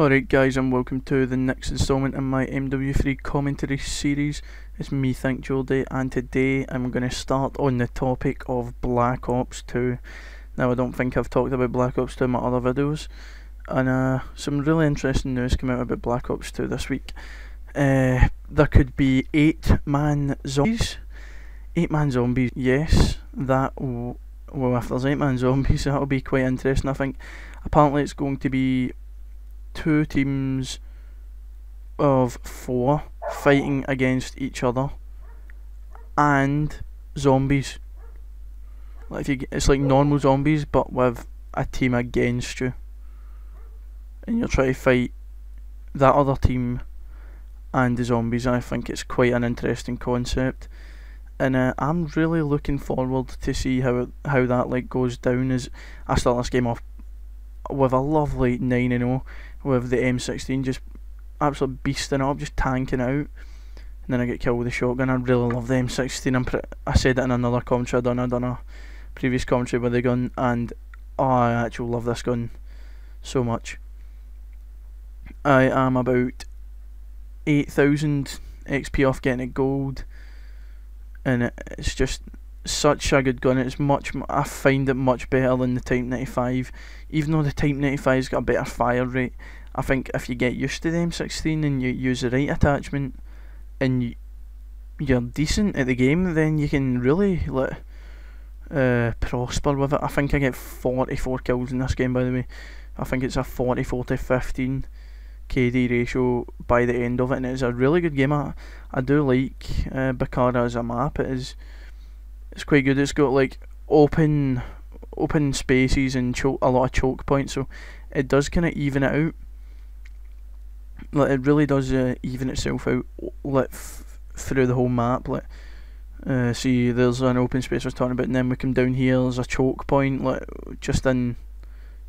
Alright guys, and welcome to the next installment in my MW3 Commentary series. It's me, Think Jordy, and today I'm going to start on the topic of Black Ops 2. Now I don't think I've talked about Black Ops 2 in my other videos, and some really interesting news came out about Black Ops 2 this week. There could be 8-man zombies. 8-man zombies, yes, well, if there's 8-man zombies that'll be quite interesting. I think apparently it's going to be 2 teams of 4 fighting against each other and zombies. Like it's like normal zombies but with a team against you, and you'll try to fight that other team and the zombies. I think it's quite an interesting concept, and I'm really looking forward to see how that goes down. As I start this game off with a lovely 9-0 with the M16, just absolutely beasting up, just tanking out, and then I get killed with a shotgun. I really love the M16. I said it in another commentary I done a previous commentary with the gun, and I actually love this gun so much. I am about 8,000 XP off getting it gold, and it's just such a good gun. I find it much better than the Type 95, even though the Type 95's got a better fire rate. I think if you get used to the M16 and you use the right attachment and you're decent at the game, then you can really prosper with it. I think I get 44 kills in this game, by the way. I think it's a 44 to 15 KD ratio by the end of it, and it's a really good game. I do like Bakara as a map. It's quite good. It's got like open spaces and a lot of choke points, so it does kind of even it out. Like it really does even itself out through the whole map. See, there's an open space I was talking about, and then we come down here. There's a choke point, just in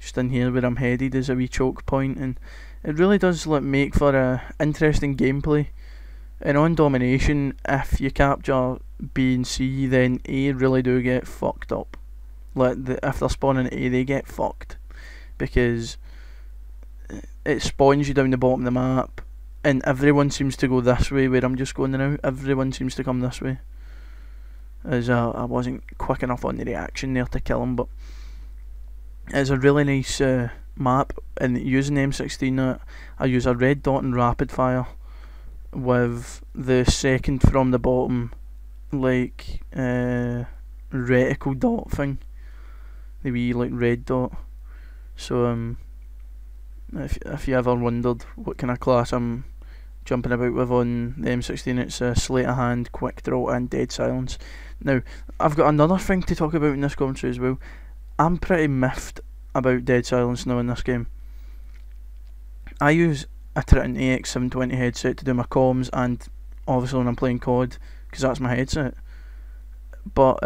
here where I'm headed is a wee choke point, and it really does make for a interesting gameplay. And on domination, if you capture B and C, then A really do get fucked up. If they're spawning A, they get fucked, because it spawns you down the bottom of the map, and everyone seems to go this way where I'm just going now. Everyone seems to come this way, as I wasn't quick enough on the reaction there to kill him. But it's a really nice map, and using the M16, I use a red dot and rapid fire with the second from the bottom reticle dot thing, the wee red dot. So if you ever wondered what kind of class I'm jumping about with on the M16, it's sleight of hand, quick draw and dead silence. Now I've got another thing to talk about in this commentary as well. I'm pretty miffed about dead silence now in this game. I use a Triton AX720 headset to do my comms, and obviously when I'm playing COD, because that's my headset. But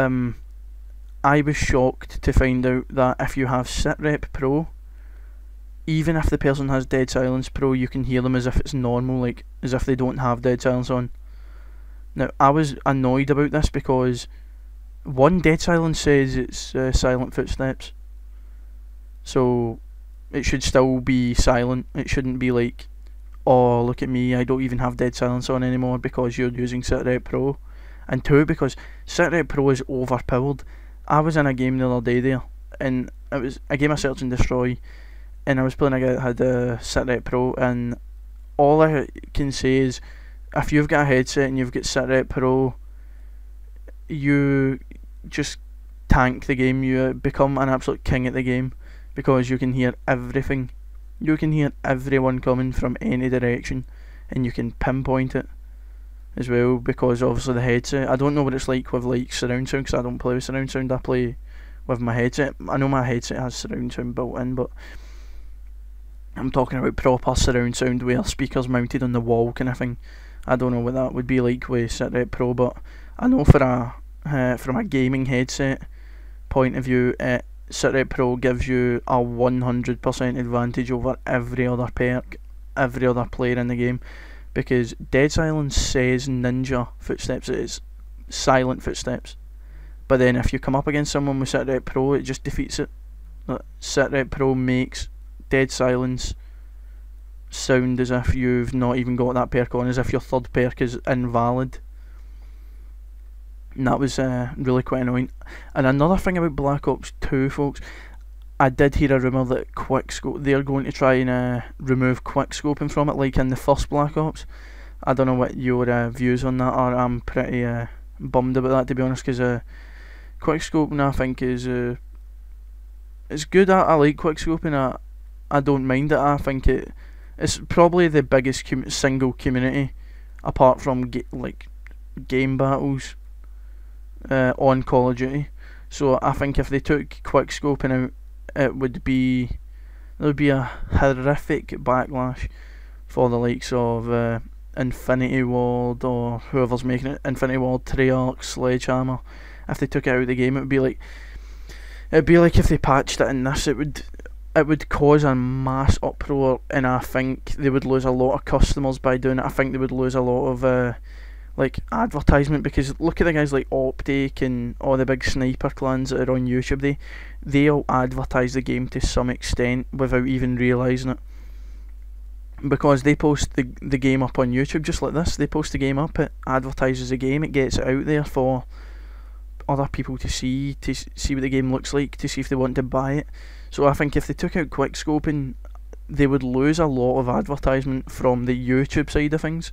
I was shocked to find out that if you have SitRep Pro, even if the person has Dead Silence Pro, you can hear them as if it's normal, as if they don't have Dead Silence on. Now I was annoyed about this because one, Dead Silence says it's silent footsteps, so it should still be silent. It shouldn't be like, oh look at me, I don't even have Dead Silence on anymore because you're using SitRep Pro. And 2, because SitRep Pro is overpowered. I was in a game the other day there, and it was a game of Search and Destroy, and I was playing a guy that had a SitRep Pro, and all I can say is, if you've got a headset and you've got SitRep Pro, you just tank the game. You become an absolute king at the game, because you can hear everything. You can hear everyone coming from any direction, and you can pinpoint it as well, because obviously the headset, I don't know what it's like with surround sound, because I don't play with surround sound. I play with my headset. I know my headset has surround sound built in, but I'm talking about proper surround sound where speakers mounted on the wall kind of thing. I don't know what that would be like with SitRep Pro, but I know from a gaming headset point of view, SitRep Pro gives you a 100% advantage over every other perk, every other player in the game, because Dead Silence says ninja footsteps, it is silent footsteps. But then if you come up against someone with SitRep Pro, it just defeats it. SitRep Pro makes Dead Silence sound as if you've not even got that perk on, as if your third perk is invalid. And that was really quite annoying. And another thing about Black Ops 2, folks, I did hear a rumour that they're going to try and remove quickscoping from it, like in the first Black Ops. I don't know what your views on that are. I'm pretty bummed about that, to be honest, because quickscoping, I think, is it's good. I like quickscoping. I don't mind it. I think it's probably the biggest single community, apart from game battles on Call of Duty. So I think if they took quickscoping out, there would be a horrific backlash for the likes of Infinity Ward or whoever's making it, Infinity Ward, Treyarch, Sledgehammer. If they took it out of the game, it'd be like if they patched it in this, it would cause a mass uproar, and I think they would lose a lot of customers by doing it. I think they would lose a lot of advertisement, because look at the guys like Optic and all the big sniper clans that are on YouTube. They all advertise the game to some extent without even realising it, because they post the game up on YouTube just like this. They post the game up, it advertises the game, it gets it out there for other people to see what the game looks like, to see if they want to buy it. So I think if they took out quickscoping, they would lose a lot of advertisement from the YouTube side of things.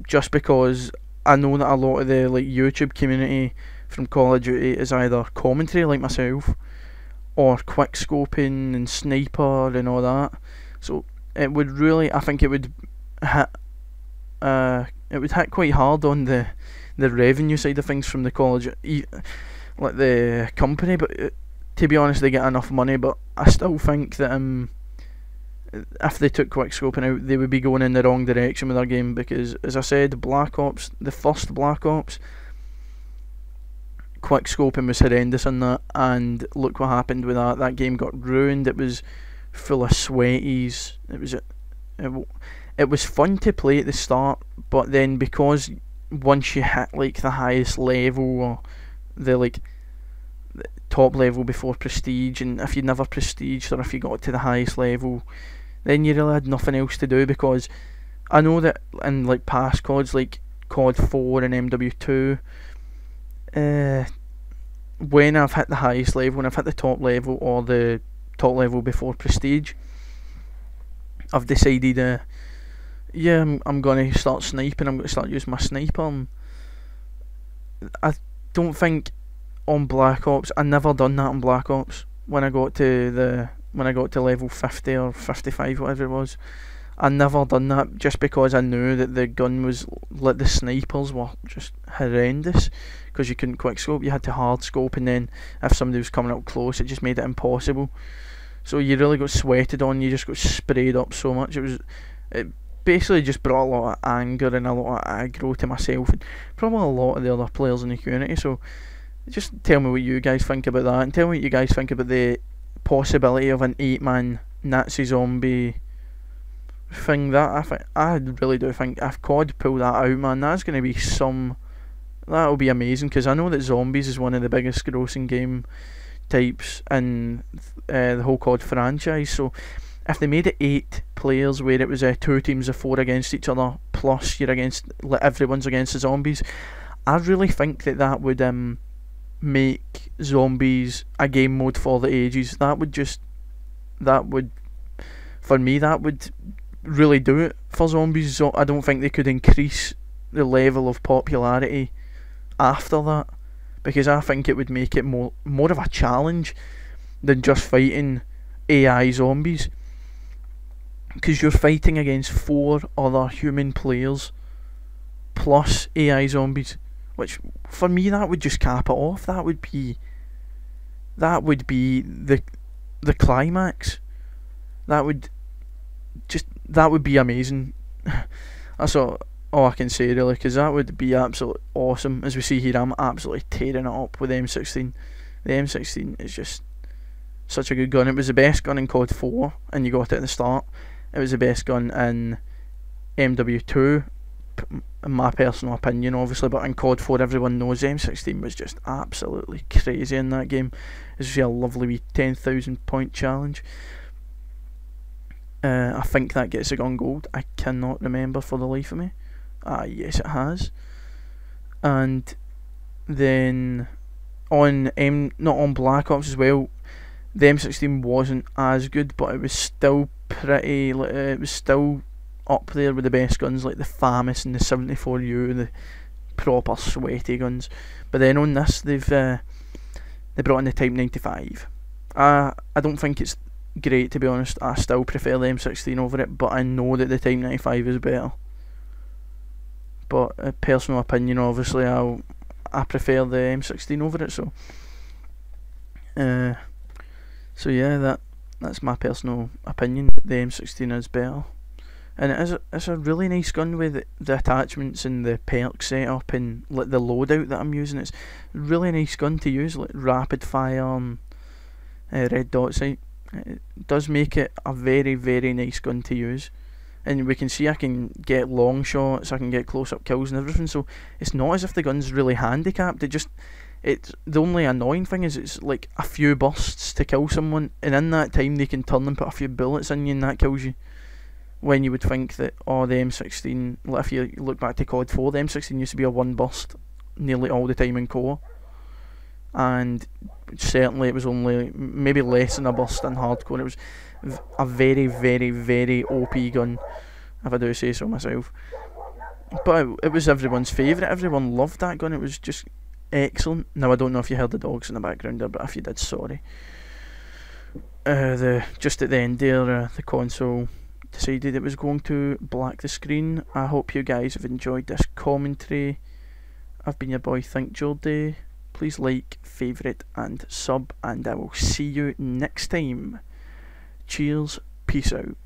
Just because I know that a lot of the YouTube community from Call of Duty is either commentary like myself, or quickscoping and sniper and all that. So it would really, I think it would hit quite hard on the revenue side of things from the Call of Duty, like the company. But to be honest, they get enough money. But I still think that if they took quickscoping out, they would be going in the wrong direction with their game, because, as I said, Black Ops, the first Black Ops, quickscoping was horrendous in that, and look what happened with that. That game got ruined. It was full of sweaties. It was fun to play at the start, but then because once you hit the highest level, or the top level before prestige, and if you never prestiged, or if you got to the highest level, then you really had nothing else to do. Because I know that in past CODs like COD 4 and MW2, when I've hit the highest level, when I've hit the top level or the top level before prestige, I've decided I'm going to start sniping. I'm going to start using my sniper. I don't think on Black Ops, I never done that on Black Ops. When I got to level 50 or 55, whatever it was, I never done that, just because I knew that the gun was the snipers were just horrendous, because you couldn't quickscope. You had to hard scope, and then if somebody was coming up close, it just made it impossible. So you really got sweated on. You just got sprayed up so much. It basically just brought a lot of anger and a lot of aggro to myself, and probably a lot of the other players in the community. So just tell me what you guys think about that, and tell me what you guys think about the possibility of an 8-man Nazi zombie thing. That I really do think if COD pull that out, man, that's going to be that'll be amazing, because I know that zombies is one of the biggest grossing game types in the whole COD franchise. So if they made it 8 players, where it was 2 teams of 4 against each other, plus everyone's against the zombies, I really think that would make zombies a game mode for the ages. That would for me, that would really do it for zombies. So I don't think they could increase the level of popularity after that, because I think it would make it more of a challenge than just fighting AI zombies, because you're fighting against 4 other human players plus AI zombies, which for me, that would just cap it off. That would be the climax. That would be amazing. That's all I can say, really, because that would be absolutely awesome. As we see here, I'm absolutely tearing it up with the M16. The M16 is just such a good gun. It was the best gun in COD 4, and you got it at the start. It was the best gun in MW2, in my personal opinion, obviously, but in COD 4 everyone knows M16 was just absolutely crazy in that game. As you see, a lovely wee 10,000 point challenge. I think that gets the gun gold. I cannot remember for the life of me. Yes, it has. And then not on Black Ops as well, the M16 wasn't as good, but it was still pretty. It was still up there with the best guns, like the FAMAS and the 74U, the proper sweaty guns. But then on this, they brought in the Type 95. I don't think it's great, to be honest. I still prefer the M16 over it, but I know that the Type 95 is better. But personal opinion, obviously, I prefer the M16 over it. So yeah, that's my personal opinion. The M16 is better, and it's a really nice gun with the attachments and the perk setup and like the loadout that I'm using. It's a really nice gun to use, like rapid fire, red dot sight. It does make it a very, very nice gun to use. And we can see I can get long shots, I can get close up kills and everything, so it's not as if the gun's really handicapped. It's the only annoying thing is it's like a few bursts to kill someone, and in that time they can turn and put a few bullets in you and that kills you. When you would think that, the M16, like if you look back to COD 4, the M16 used to be a one burst nearly all the time in core, and certainly it was only maybe less than a burst in hardcore. It was a very, very, very OP gun, if I do say so myself. But it was everyone's favourite. Everyone loved that gun. It was just excellent. Now I don't know if you heard the dogs in the background there, but if you did, sorry. Just at the end there, the console decided it was going to black the screen. I hope you guys have enjoyed this commentary. I've been your boy Think Jordy. Please like, favourite and sub, and I will see you next time. Cheers, peace out.